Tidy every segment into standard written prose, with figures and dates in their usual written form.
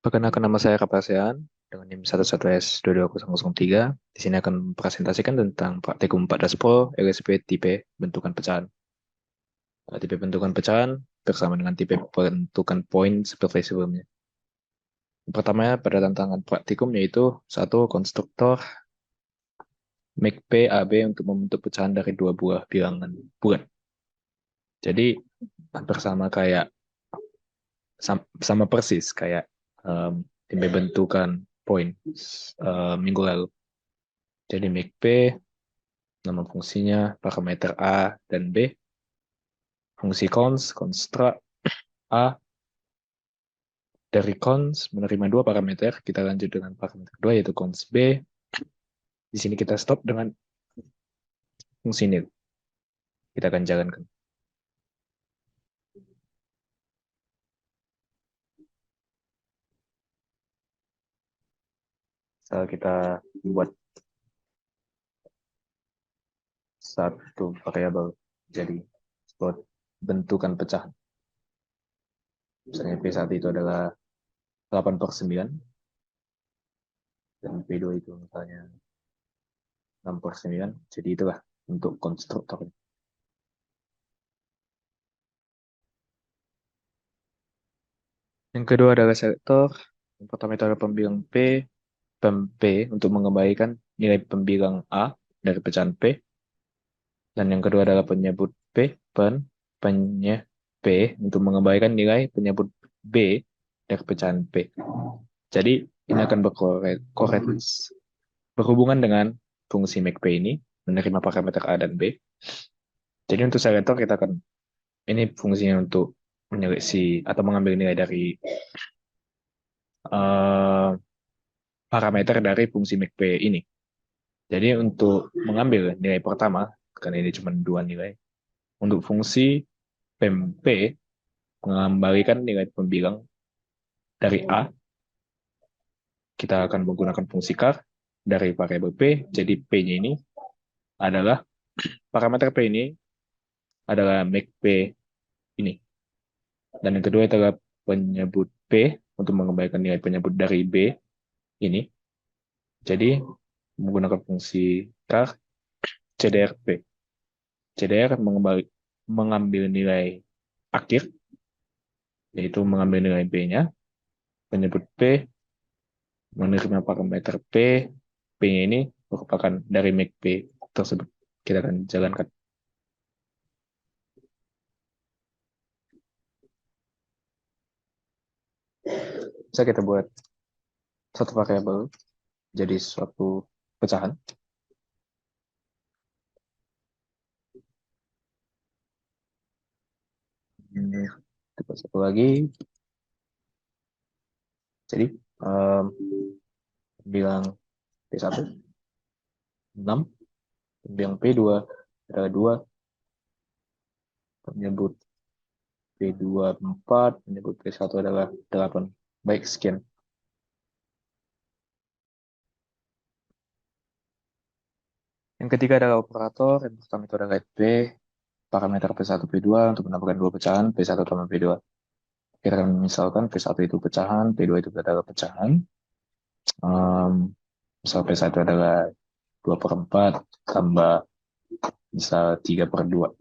Perkenalkan, nama saya Kapasean dengan NIM 11S22003. Di sini akan mempresentasikan tentang praktikum 14 Pro LSP tipe bentukan pecahan. Tipe bentukan pecahan bersama dengan tipe bentukan poin seperti sebelumnya. Pertama, pada tantangan praktikum yaitu satu, konstruktor make P AB untuk membentuk pecahan dari dua buah bilangan bulat. Jadi hampir sama kayak sama persis kayak tipe bentukan poin minggu lalu. Jadi make P, nama fungsinya, parameter A dan B, fungsi cons, konstruk A, dari cons menerima dua parameter, kita lanjut dengan parameter kedua yaitu cons B. Di sini kita stop dengan fungsi nil. Kita akan jalankan. Setelah kita buat satu variabel jadi buat bentukan pecahan. Misalnya P1 itu adalah 8/9, dan P2 itu misalnya 6/9, jadi itulah untuk konstruktor. Yang kedua adalah selektor. Yang pertama itu adalah pembilang P untuk mengembalikan nilai pembilang A dari pecahan P. Dan yang kedua adalah penyebut P, P untuk mengembalikan nilai penyebut B dari pecahan P. Jadi ini akan berhubungan dengan fungsi make P ini, menerima parameter A dan B. Jadi untuk selektor kita akan, ini fungsinya untuk menyeleksi atau mengambil nilai dari parameter dari fungsi make P ini. Jadi untuk mengambil nilai pertama, karena ini cuma dua nilai, untuk fungsi PMP mengembalikan nilai pembilang dari A, kita akan menggunakan fungsi char dari variabel P. Jadi P-nya ini adalah, parameter P ini adalah make P ini. Dan yang kedua adalah penyebut P untuk mengembalikan nilai penyebut dari B ini. Jadi menggunakan fungsi char CDRP. CDR mengambil nilai akhir, yaitu mengambil nilai B-nya, penyebut P, menerima parameter P, P-nya ini merupakan dari make P tersebut. Kita akan jalankan. Bisa kita buat satu variabel jadi suatu pecahan. Ini kita satu lagi. Jadi bilang P1 6, bilang P2 adalah 2, penyebut P2 4, penyebut P1 adalah 8. Baik, sekian. Yang ketiga adalah operator. Yang pertama itu adalah P, parameter P1, P2 untuk menambahkan dua pecahan, P1 tambah P2. Kita akan misalkan P1 itu pecahan, P2 itu adalah pecahan. Misal P1 adalah 2/4 tambah misal 3/2.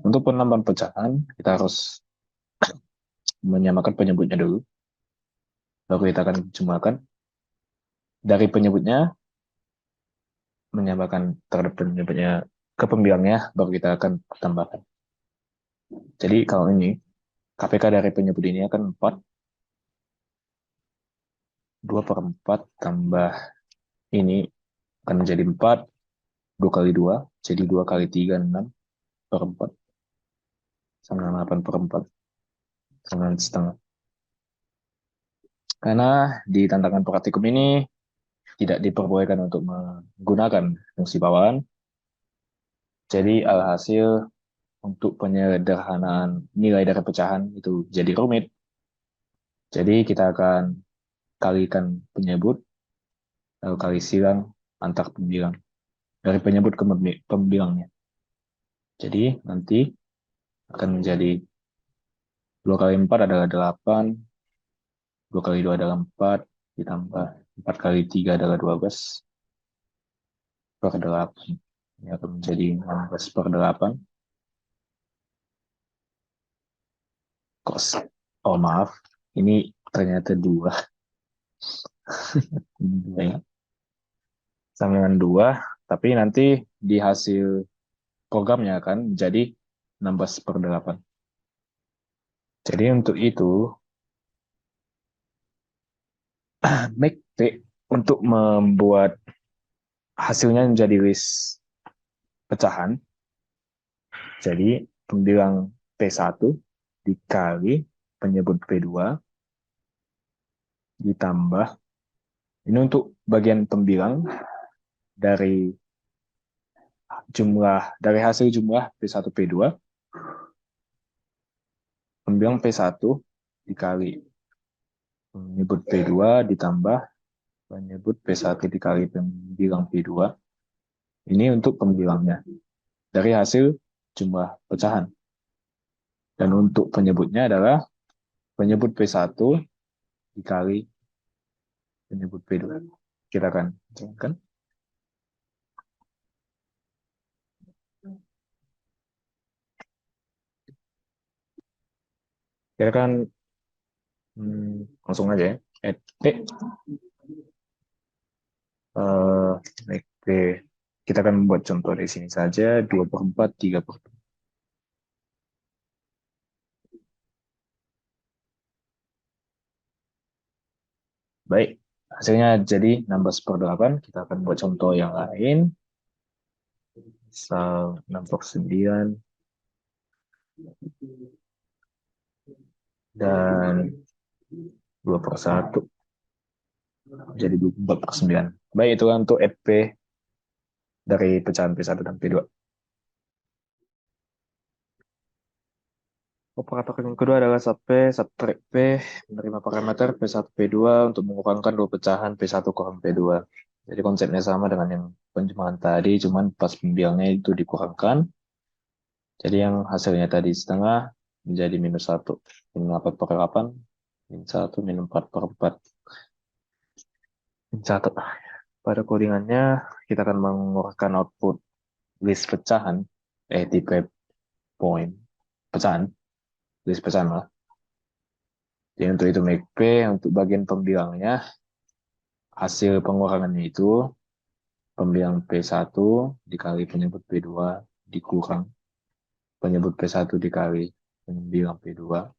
Untuk penambahan pecahan, kita harus menyamakan penyebutnya dulu. Lalu kita akan jumlahkan. Dari penyebutnya, menyamakan terhadap penyebutnya ke pembilangnya, baru kita akan tambahkan. Jadi kalau ini, KPK dari penyebut ini akan 4. 2/4 tambah ini akan menjadi 4. 2 kali 2, jadi 2 kali 3, 6/4. Sama 8/4. Sama setengah. Karena di tantangan praktikum ini tidak diperbolehkan untuk menggunakan fungsi bawahan. Jadi alhasil untuk penyederhanaan nilai dari pecahan itu jadi rumit. Jadi kita akan kalikan penyebut, lalu kali silang antar pembilang. Dari penyebut ke pembilangnya. Jadi nanti akan menjadi 2 kali 4 adalah 8, 2 kali 2 adalah 4, ditambah 4 kali 3 adalah 12, per 8. Ini akan menjadi 16 per 8. Kos. Oh maaf, ini ternyata 2. Sama dengan 2, tapi nanti di hasil programnya akan menjadi 16 per 8. Jadi untuk itu, make T untuk membuat hasilnya menjadi list pecahan. Jadi pembilang P1 dikali penyebut P2 ditambah, ini untuk bagian pembilang dari hasil jumlah P1 P2, pembilang P1 dikali penyebut P2 ditambah penyebut P1 dikali pembilang P2. Ini untuk pembilangnya dari hasil jumlah pecahan. Dan untuk penyebutnya adalah penyebut P1 dikali penyebut P2. Kita akan jalankan. Kita akan langsung aja ya. P. P. Kita akan membuat contoh di sini saja. 2/4, 3/4. Baik, hasilnya jadi 16 per 8. Kita akan buat contoh yang lain. Misal 6/9 dan 2/1 jadi 24/9. Baik, itu untuk FP dari pecahan P1 dan P2. Operator yang kedua adalah subtract P menerima parameter P1 P2 untuk mengurangkan dua pecahan P1 kurang P2. Jadi konsepnya sama dengan yang penjemahan tadi, cuman pas pembilangnya itu dikurangkan. Jadi yang hasilnya tadi setengah menjadi -1. Min 8/8, -1, -4/4. Catat. Pada codingannya, kita akan mengeluarkan output list pecahan, tipe point pecahan, list pecahan lah. Jadi untuk itu make P, untuk bagian pembilangnya, hasil pengurangannya itu pembilang P1 dikali penyebut P2 dikurang penyebut P1 dikali pembilang P2.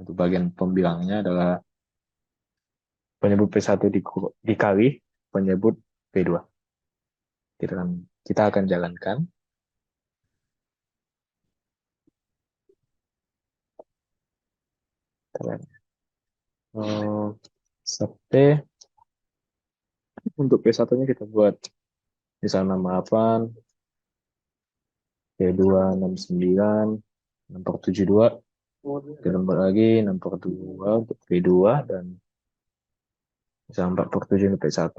Untuk bagian pembilangnya adalah penyebut P1 dikali penyebut P2. Kita akan jalankan. Sampai untuk P1-nya kita buat misalnya 68, P2 69, 6/72, ditambah lagi 6/2 untuk P2 dan misalnya 4/7 untuk P1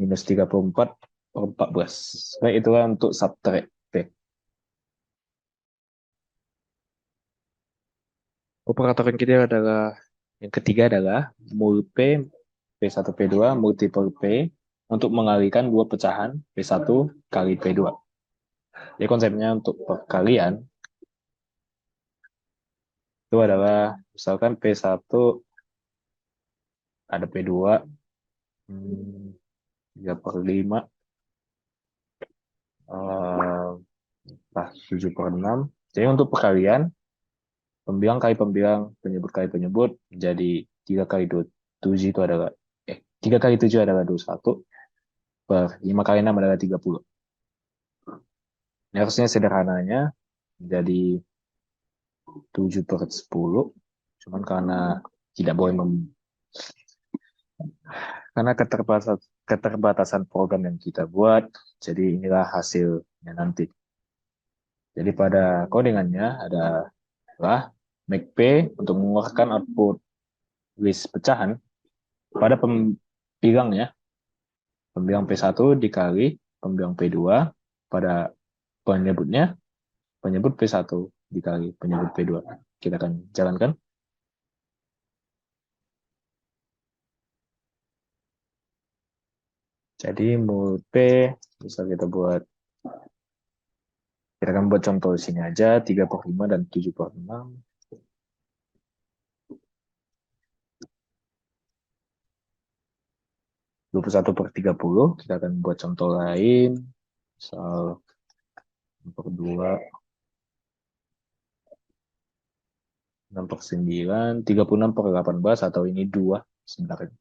minus 34/14. Baik, itulah untuk subtract P. Operator yang ketiga adalah mul P, P1 P2 multiple P untuk mengalihkan dua pecahan P1 kali P2. Jadi konsepnya untuk perkalian itu adalah misalkan P1 ada P2 3/5 7/6. Jadi untuk perkalian pembilang kali pembilang, penyebut kali penyebut menjadi 3 kali 7 itu adalah 3 kali 7 adalah 21 per 5 kali 6 adalah 30. Ini harusnya sederhananya menjadi 7/10, cuman karena tidak boleh karena keterbatasan program yang kita buat, jadi inilah hasilnya nanti. Jadi pada codingannya adalah make P untuk mengeluarkan output list pecahan pada pembilangnya, pembilang P1 dikali pembilang P2 pada penyebut P1 dikali penyebut P2. Kita akan jalankan. Jadi mulut P bisa kita akan buat contoh di sini aja 3/5 dan 7/6. 21/30 kita akan buat contoh lain. Misal 6/2, 6/9, 36/18 atau ini 2 sebenarnya.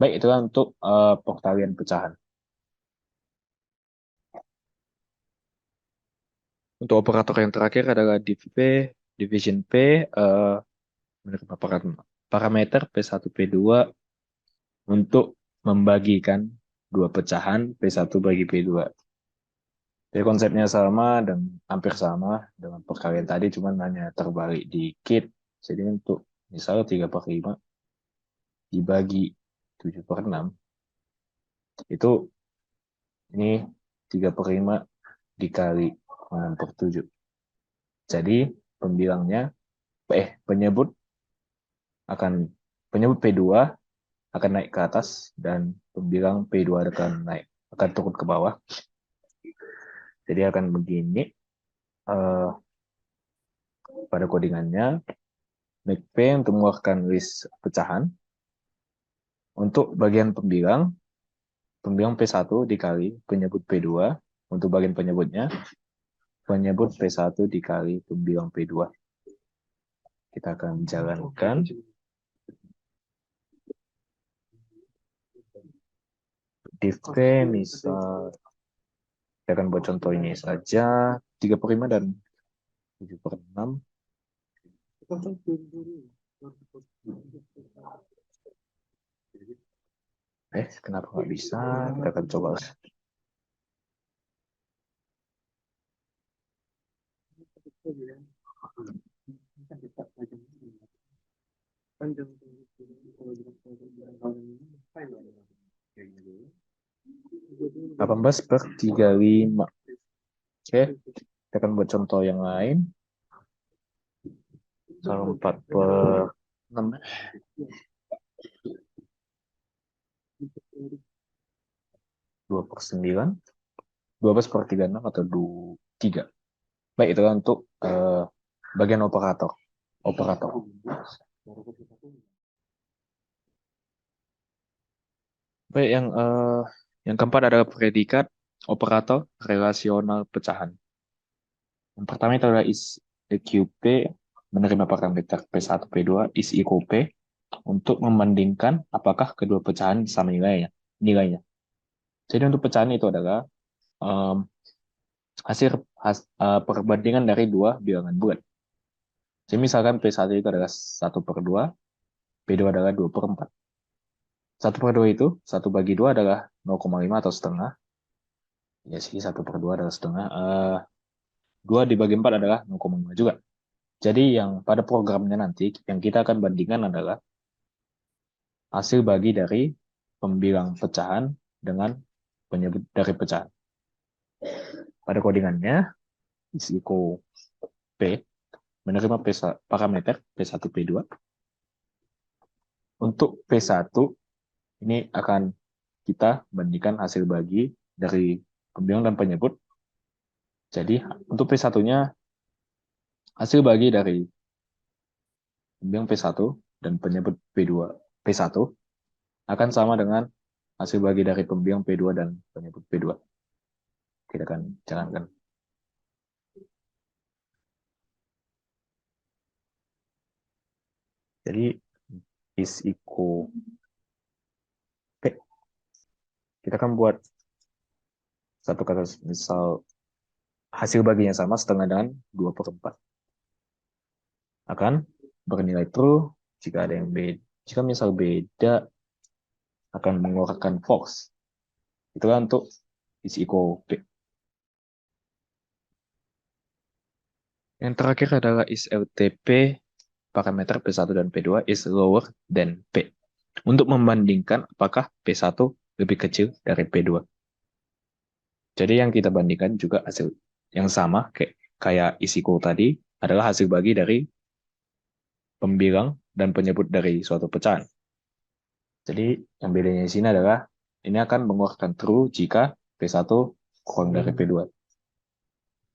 Baik, itu untuk perkalian pecahan. Untuk operator yang terakhir adalah div P, division P, menerima parameter P1, P2 untuk membagikan dua pecahan P1 bagi P2. Jadi konsepnya sama dan hampir sama dengan perkalian tadi, cuman hanya terbalik dikit. Jadi untuk misal 3/5 dibagi 7/6, itu ini 3/5 dikali 6/7. Jadi pembilangnya, penyebut penyebut P2 akan naik ke atas dan pembilang P2 akan turun ke bawah. Jadi akan begini pada codingannya. Make P untuk mengeluarkan list pecahan. Untuk bagian pembilang P1 dikali penyebut P2. Untuk bagian penyebutnya, penyebut P1 dikali pembilang P2. Kita akan jalankan. Div P misal, kita akan buat contoh ini saja. 3/5 dan 7/6. Kenapa nggak bisa? Kita akan coba. Delapan belas per 35. Oke, kita akan buat contoh yang lain. 4/6. 2/9. 12/36 atau 3. Baik, itu untuk bagian operator. Baik, yang keempat adalah predikat operator relasional pecahan. Yang pertama itu adalah is equal P, menerima parameter P1, P2 is equal P untuk membandingkan apakah kedua pecahan sama nilainya. Jadi untuk pecahan itu adalah hasil perbandingan dari dua bilangan bulat. Jadi misalkan P1 itu adalah 1/2, P2 adalah 2/4. 1/2 itu 1 bagi 2 adalah 0,5 atau setengah. Ya sih, 1/2 adalah setengah. 2 dibagi 4 adalah 0,5 juga. Jadi yang pada programnya nanti yang kita akan bandingkan adalah hasil bagi dari pembilang pecahan dengan penyebut dari pecahan. Pada codingannya is equal P, menerima parameter P1, P2. Untuk P1 ini akan kita bandingkan hasil bagi dari pembilang dan penyebut. Jadi untuk P1-nya hasil bagi dari pembilang P1 dan penyebut P1 akan sama dengan hasil bagi dari pembilang P2 dan penyebut P2. Kita akan jalankan. Jadi is equal P. Kita akan buat satu kata misal hasil baginya sama setengah dengan 2/4. Akan bernilai true jika ada yang beda. Jika misal beda akan mengeluarkan false. Itulah untuk is equal P. Yang terakhir adalah is LTP, parameter P1 dan P2 is lower than P. Untuk membandingkan apakah P1 lebih kecil dari P2. Jadi yang kita bandingkan juga hasil yang sama kayak is equal tadi adalah hasil bagi dari pembilang dan penyebut dari suatu pecahan. Jadi yang bedanya di sini adalah ini akan mengeluarkan true jika P1 kurang dari P2.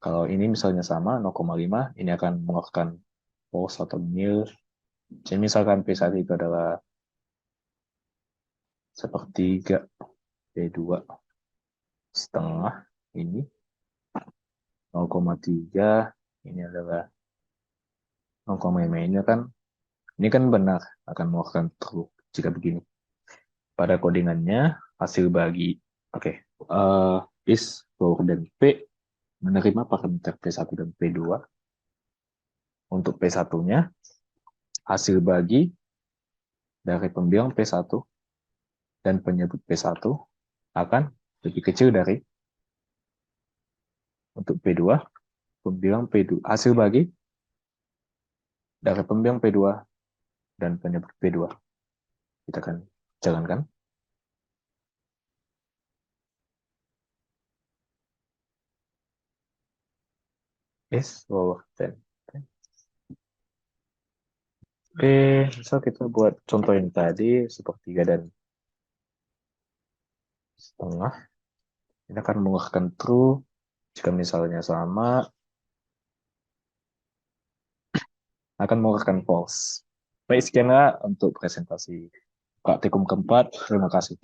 Kalau ini misalnya sama 0,5, ini akan mengeluarkan false atau nil. Jadi misalkan P1 itu adalah sepertiga P2 setengah, ini 0,3, ini adalah 0,5, ini kan benar akan mengeluarkan true jika begini. Pada codingannya hasil bagi is lower than P menerima parameter P1 dan P2. Untuk P1-nya hasil bagi dari pembilang P1 dan penyebut P1 akan lebih kecil dari untuk P2 pembilang P2, hasil bagi dari pembilang P2 dan penyebut P2. Kita akan jalankan. Is lower than. Oke, misal kita buat contoh yang tadi, sepertiga dan setengah. Ini akan mengeluarkan true jika misalnya sama, akan mengeluarkan false. Baik, sekianlah untuk presentasi praktikum keempat. Terima kasih.